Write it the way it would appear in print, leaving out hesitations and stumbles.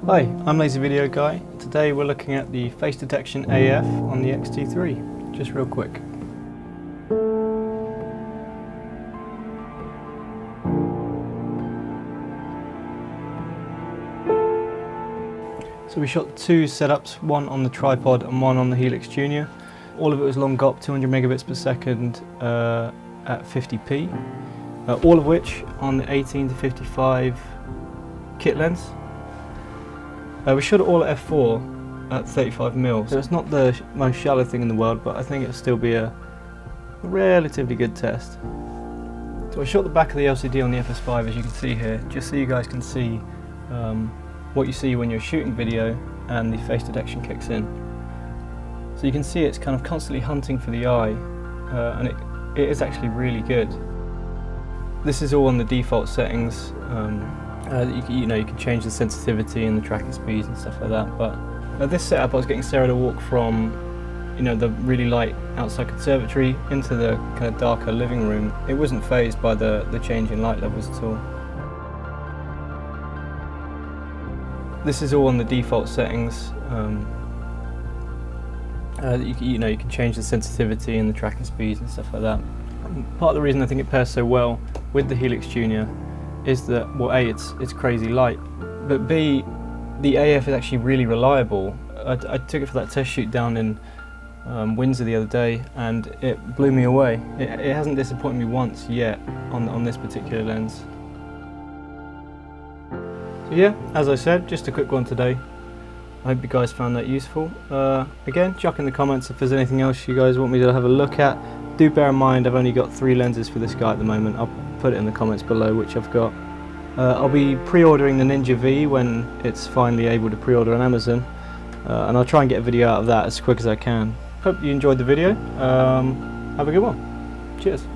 Hi, I'm Lazy Video Guy. Today we're looking at the face detection AF on the X-T3, just real quick. So we shot two setups, one on the tripod and one on the Helix Junior. All of it was long GOP, 200 megabits per second at 50p, all of which on the 18 to 55 kit lens. We shot it all at f4 at 35mm, so it's not the most shallow thing in the world, but I think it'll still be a relatively good test. So I shot the back of the LCD on the FS5, as you can see here, just so you guys can see what you see when you're shooting video and the face detection kicks in. So you can see it's kind of constantly hunting for the eye, and it is actually really good. This is all on the default settings. You can change the sensitivity and the tracking speeds and stuff like that. But at this setup, I was getting Sarah to walk from, the really light outside conservatory into the kind of darker living room. It wasn't fazed by the change in light levels at all. This is all on the default settings. You can change the sensitivity and the tracking speeds and stuff like that. Part of the reason I think it pairs so well with the Helix Junior is that, well, A, it's crazy light, but B, the AF is actually really reliable. I took it for that test shoot down in Windsor the other day, and it blew me away. It hasn't disappointed me once yet on this particular lens. So yeah, as I said, just a quick one today. I hope you guys found that useful. Again, chuck in the comments if there's anything else you guys want me to have a look at. Do bear in mind I've only got 3 lenses for this guy at the moment. I'll put it in the comments below which I've got. I'll be pre-ordering the Ninja V when it's finally able to pre-order on Amazon, and I'll try and get a video out of that as quick as I can. Hope you enjoyed the video. Have a good one. Cheers.